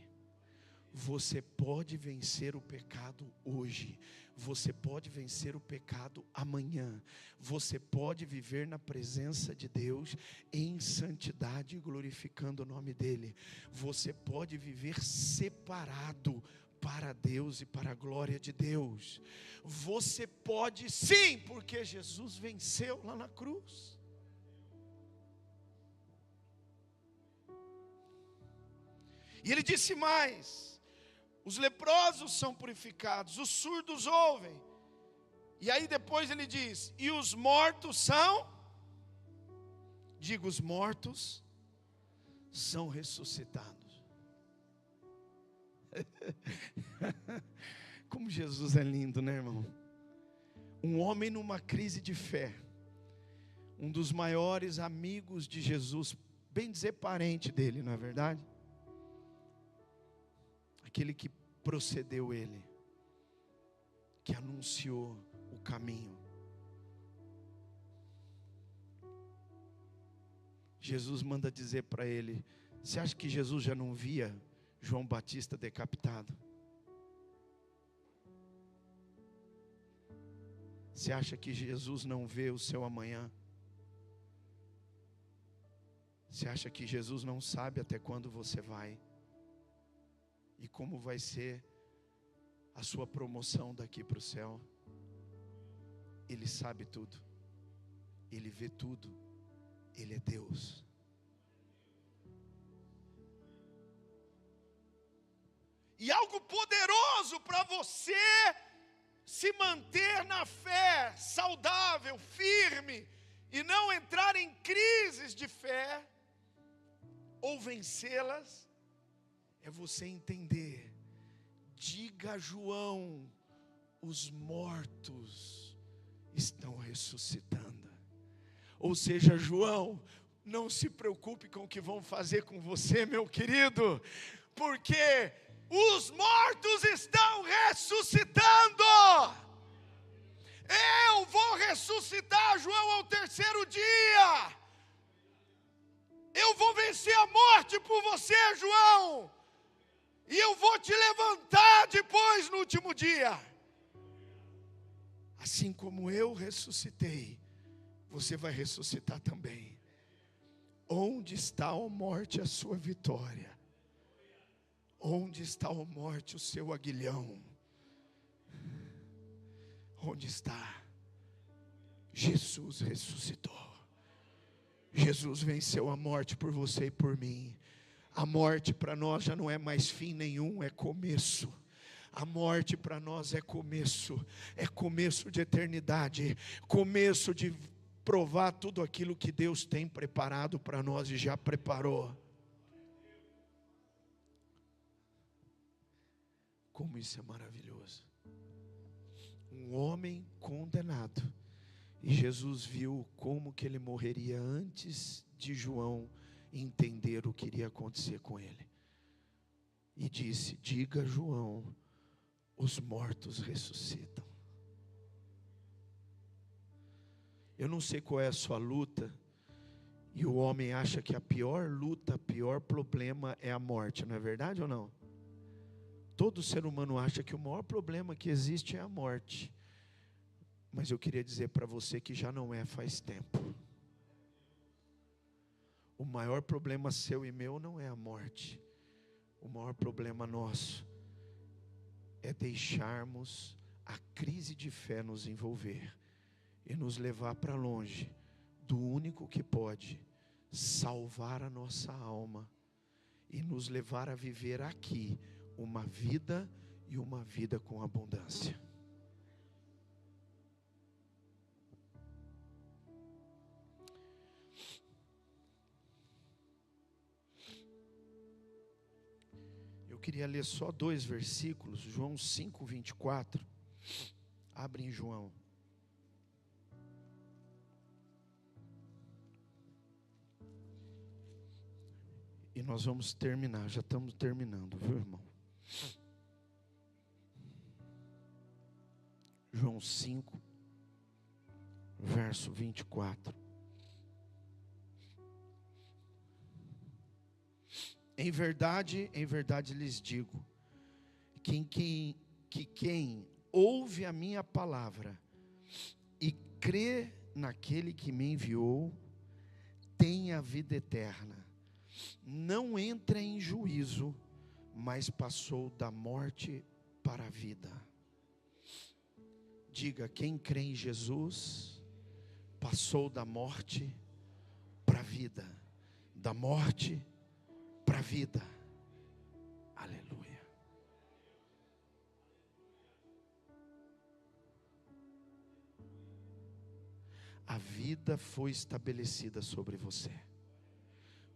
Você pode vencer o pecado hoje. Você pode vencer o pecado amanhã. Você pode viver na presença de Deus em santidade, glorificando o nome dEle. Você pode viver separado para Deus e para a glória de Deus. Você pode sim, porque Jesus venceu lá na cruz. E ele disse mais: os leprosos são purificados, os surdos ouvem. E aí depois ele diz: e os mortos são? Diga, os mortos são ressuscitados. Como Jesus é lindo, né, irmão? Um homem numa crise de fé, um dos maiores amigos de Jesus, bem dizer parente dele, não é verdade? Aquele que procedeu ele, que anunciou o caminho. Jesus manda dizer para ele: você acha que Jesus já não via João Batista decapitado? Você acha que Jesus não vê o seu amanhã? Você acha que Jesus não sabe até quando você vai? E como vai ser a sua promoção daqui para o céu? Ele sabe tudo. Ele vê tudo. Ele é Deus. E algo poderoso para você se manter na fé, saudável, firme, e não entrar em crises de fé, ou vencê-las, é você entender: diga a João, os mortos estão ressuscitando. Ou seja, João, não se preocupe com o que vão fazer com você, meu querido, porque os mortos estão ressuscitando. Eu vou ressuscitar, João, ao terceiro dia. Eu vou vencer a morte por você, João. E eu vou te levantar depois no último dia. Assim como eu ressuscitei, você vai ressuscitar também. Onde está, ó morte, a sua vitória? Onde está, ó morte, o seu aguilhão? Onde está? Jesus ressuscitou. Jesus venceu a morte por você e por mim. A morte para nós já não é mais fim nenhum, é começo. A morte para nós é começo de eternidade, começo de provar tudo aquilo que Deus tem preparado para nós e já preparou. Como isso é maravilhoso. Um homem condenado, e Jesus viu como que ele morreria antes de João entender o que iria acontecer com ele. E disse: diga a João, os mortos ressuscitam. Eu não sei qual é a sua luta, e o homem acha que a pior luta, o pior problema é a morte, não é verdade ou não? Todo ser humano acha que o maior problema que existe é a morte. Mas eu queria dizer para você que já não é faz tempo. O maior problema seu e meu não é a morte. O maior problema nosso é deixarmos a crise de fé nos envolver e nos levar para longe do único que pode salvar a nossa alma e nos levar a viver aqui uma vida e uma vida com abundância. Eu queria ler só 2 versículos, João 5:24. Abre em João. E nós vamos terminar, já estamos terminando, viu, irmão? João 5, verso 24. Em verdade lhes digo, que quem ouve a minha palavra e crê naquele que me enviou, tem a vida eterna. Não entra em juízo, mas passou da morte para a vida. Diga, quem crê em Jesus, passou da morte para a vida. Da morte para a vida. a vida foi estabelecida sobre você,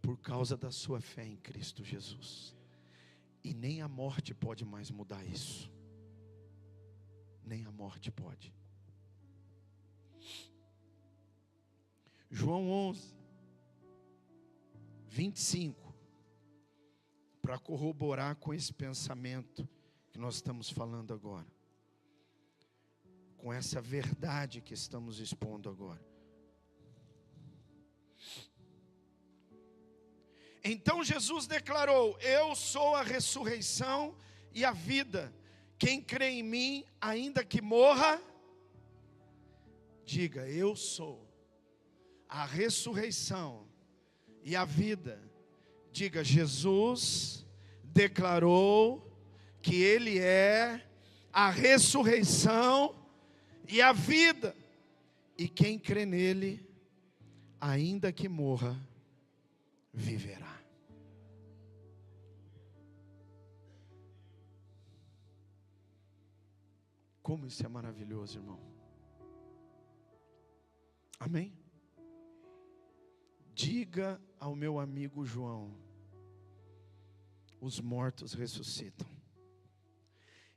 por causa da sua fé em Cristo Jesus. E nem a morte pode mais mudar isso. Nem a morte pode. João 11, 25. Para corroborar com esse pensamento que nós estamos falando agora. Com essa verdade que estamos expondo agora. Então Jesus declarou: eu sou a ressurreição e a vida. Quem crê em mim, ainda que morra, diga: eu sou a ressurreição e a vida. Diga: Jesus declarou que Ele é a ressurreição e a vida. E quem crê nele, ainda que morra, viverá. Como isso é maravilhoso, irmão. Amém? Diga ao meu amigo João: os mortos ressuscitam.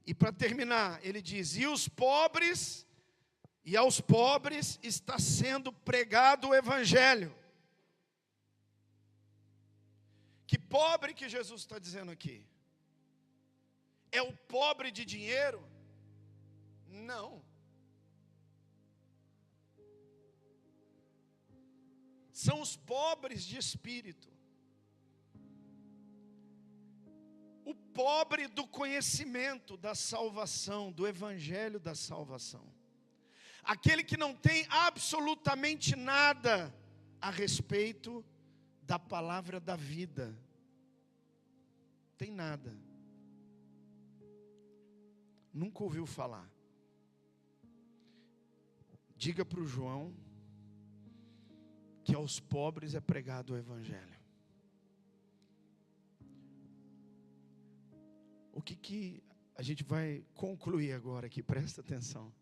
E para terminar, ele diz: e os pobres, e aos pobres está sendo pregado o evangelho. Que pobre que Jesus está dizendo aqui? É o pobre de dinheiro? Não. São os pobres de espírito. O pobre do conhecimento da salvação, do evangelho da salvação. Aquele que não tem absolutamente nada a respeito da palavra da vida. Tem nada. Nunca ouviu falar. Diga para o João que aos pobres é pregado o evangelho. O que a gente vai concluir agora aqui? Presta atenção.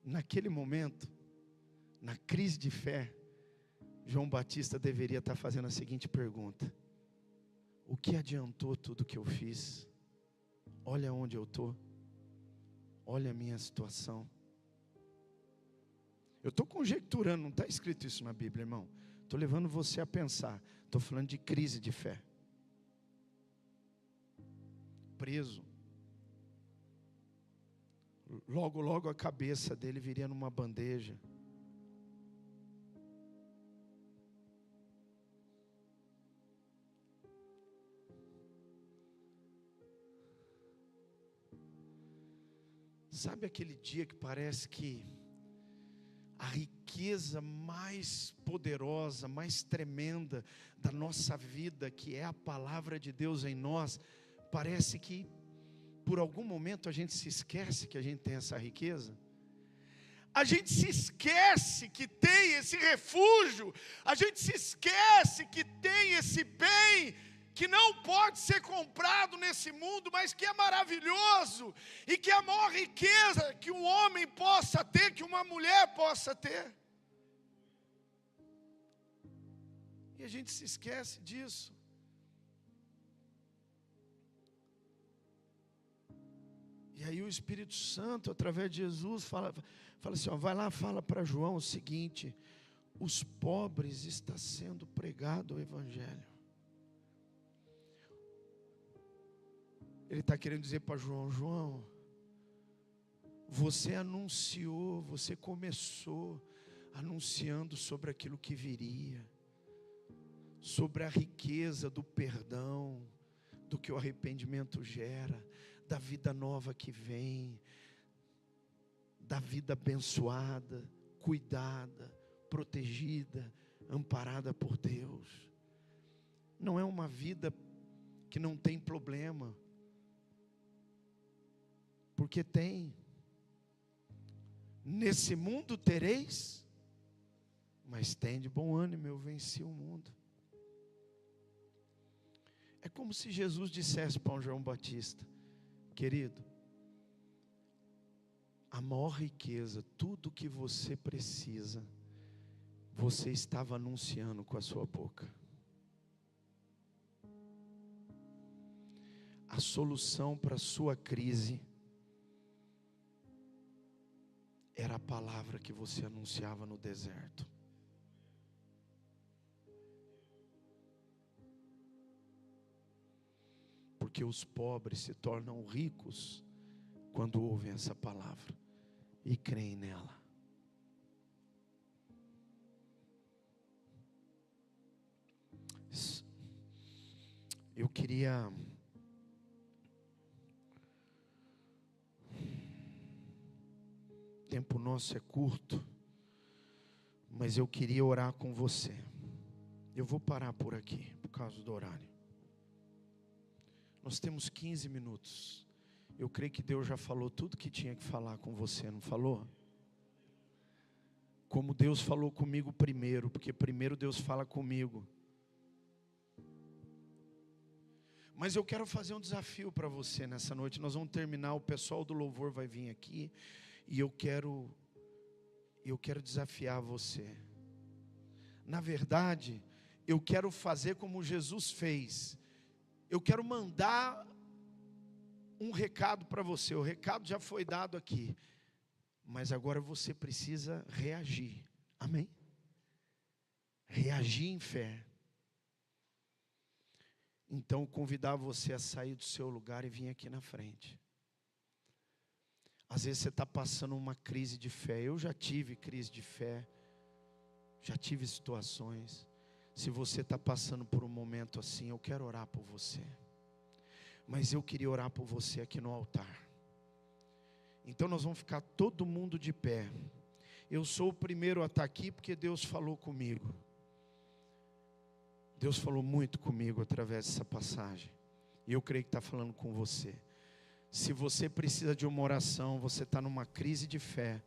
Naquele momento, na crise de fé, João Batista deveria estar fazendo a seguinte pergunta: o que adiantou tudo que eu fiz? Olha onde eu estou. Olha a minha situação. Eu estou conjecturando, não está escrito isso na Bíblia, irmão. Estou levando você a pensar. Estou falando de crise de fé. Preso. Logo, logo a cabeça dele viria numa bandeja. Sabe aquele dia que parece que a riqueza mais poderosa, mais tremenda da nossa vida, que é a palavra de Deus em nós, parece que por algum momento a gente se esquece que a gente tem essa riqueza? A gente se esquece que tem esse refúgio, a gente se esquece que tem esse bem que não pode ser comprado nesse mundo, mas que é maravilhoso, e que é a maior riqueza que um homem possa ter, que uma mulher possa ter. E a gente se esquece disso. E aí o Espírito Santo, através de Jesus, fala assim, ó, vai lá, fala para João o seguinte: os pobres está sendo pregado o evangelho. Ele está querendo dizer para João: João, você anunciou, você começou anunciando sobre aquilo que viria, sobre a riqueza do perdão, do que o arrependimento gera, da vida nova que vem, da vida abençoada, cuidada, protegida, amparada por Deus. Não é uma vida que não tem problema, porque tem. Nesse mundo tereis, mas tem de bom ânimo, eu venci o mundo. É como se Jesus dissesse para João Batista: querido, a maior riqueza, tudo que você precisa, você estava anunciando com a sua boca. A solução para a sua crise era a palavra que você anunciava no deserto. Porque os pobres se tornam ricos quando ouvem essa palavra e creem nela. Eu queria o tempo nosso é curto, mas eu queria orar com você. Eu vou parar por aqui, por causa do horário. Nós temos 15 minutos. Eu creio que Deus já falou tudo que tinha que falar com você, não falou? Como Deus falou comigo primeiro, porque primeiro Deus fala comigo. Mas eu quero fazer um desafio para você nessa noite. Nós vamos terminar, o pessoal do louvor vai vir aqui. E eu quero desafiar você. Na verdade, eu quero fazer como Jesus fez. Eu quero mandar um recado para você. O recado já foi dado aqui. Mas agora você precisa reagir. Amém? Reagir em fé. Então, convidar você a sair do seu lugar e vir aqui na frente. Às vezes você está passando uma crise de fé. Eu já tive crise de fé. Já tive situações. Se você está passando por um momento assim, eu quero orar por você. Mas eu queria orar por você aqui no altar. Então nós vamos ficar todo mundo de pé. Eu sou o primeiro a estar aqui porque Deus falou comigo. Deus falou muito comigo através dessa passagem. E eu creio que está falando com você. Se você precisa de uma oração, você está numa crise de fé,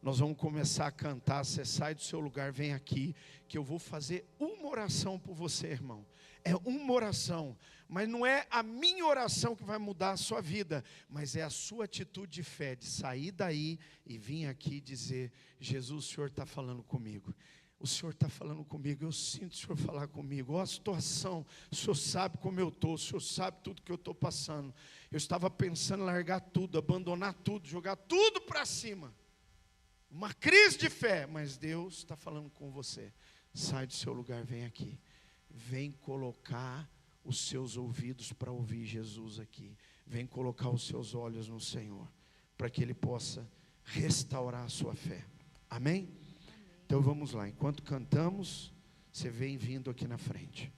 nós vamos começar a cantar, você sai do seu lugar, vem aqui, que eu vou fazer uma oração por você, irmão. É uma oração, mas não é a minha oração que vai mudar a sua vida, mas é a sua atitude de fé, de sair daí e vir aqui dizer: Jesus, o Senhor está falando comigo. O Senhor está falando comigo, eu sinto o Senhor falar comigo. Olha a situação, o Senhor sabe como eu estou, o Senhor sabe tudo que eu estou passando. Eu estava pensando em largar tudo, abandonar tudo, jogar tudo para cima. Uma crise de fé, mas Deus está falando com você. Sai do seu lugar, vem aqui. Vem colocar os seus ouvidos para ouvir Jesus aqui. Vem colocar os seus olhos no Senhor, para que Ele possa restaurar a sua fé. Amém? Então vamos lá, enquanto cantamos, você vem vindo aqui na frente.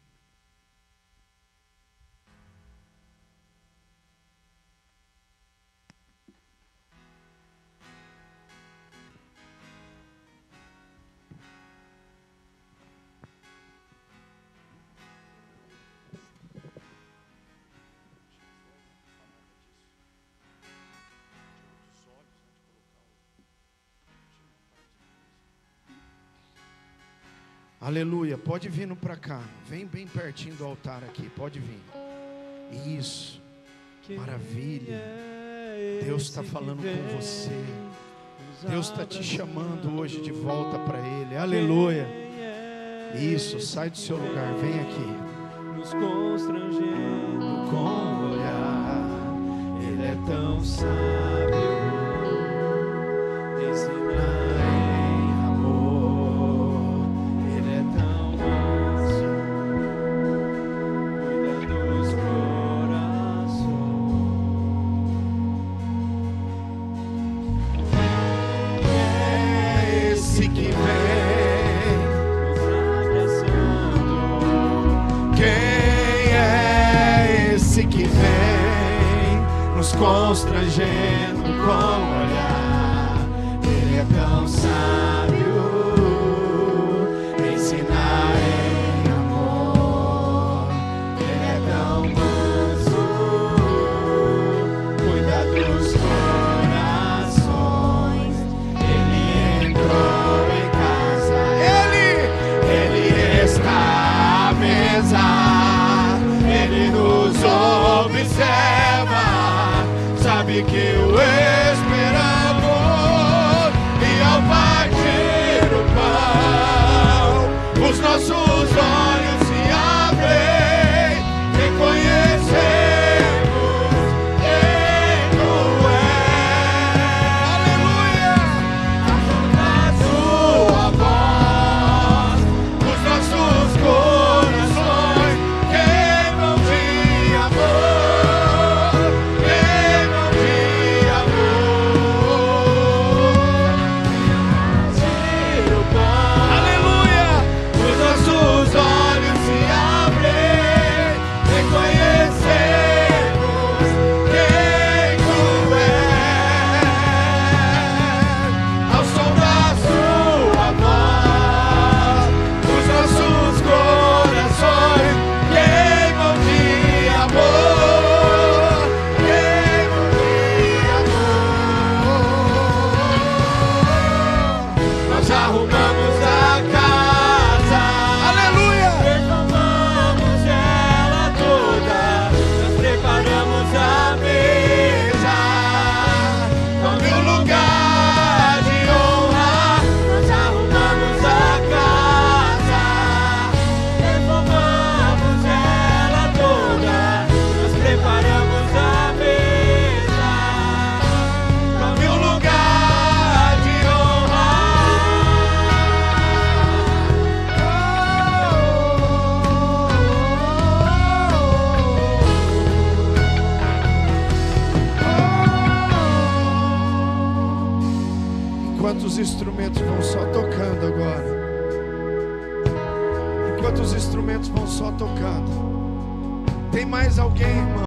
Aleluia, pode vir para cá, vem bem pertinho do altar aqui, pode vir. Isso, maravilha. Deus está falando com você. Deus está te chamando hoje de volta para Ele, aleluia. Isso, sai do seu lugar, vem aqui. Nos constrangendo com o olhar, Ele é tão sábio, ensinar em amor. Ele é tão manso, cuida dos corações. É esse que vem Nos abraçando. Quem é esse que vem nos constrangendo com o olhar? Ele é tão sábio, ensinar em amor. Ele é tão manso, cuida dos corações. Ele entrou em casa, ele está à mesa. Ele nos observa, sabe que o esperamos. Enquanto os instrumentos vão só tocando agora. Enquanto os instrumentos vão só tocando. Tem mais alguém, irmão?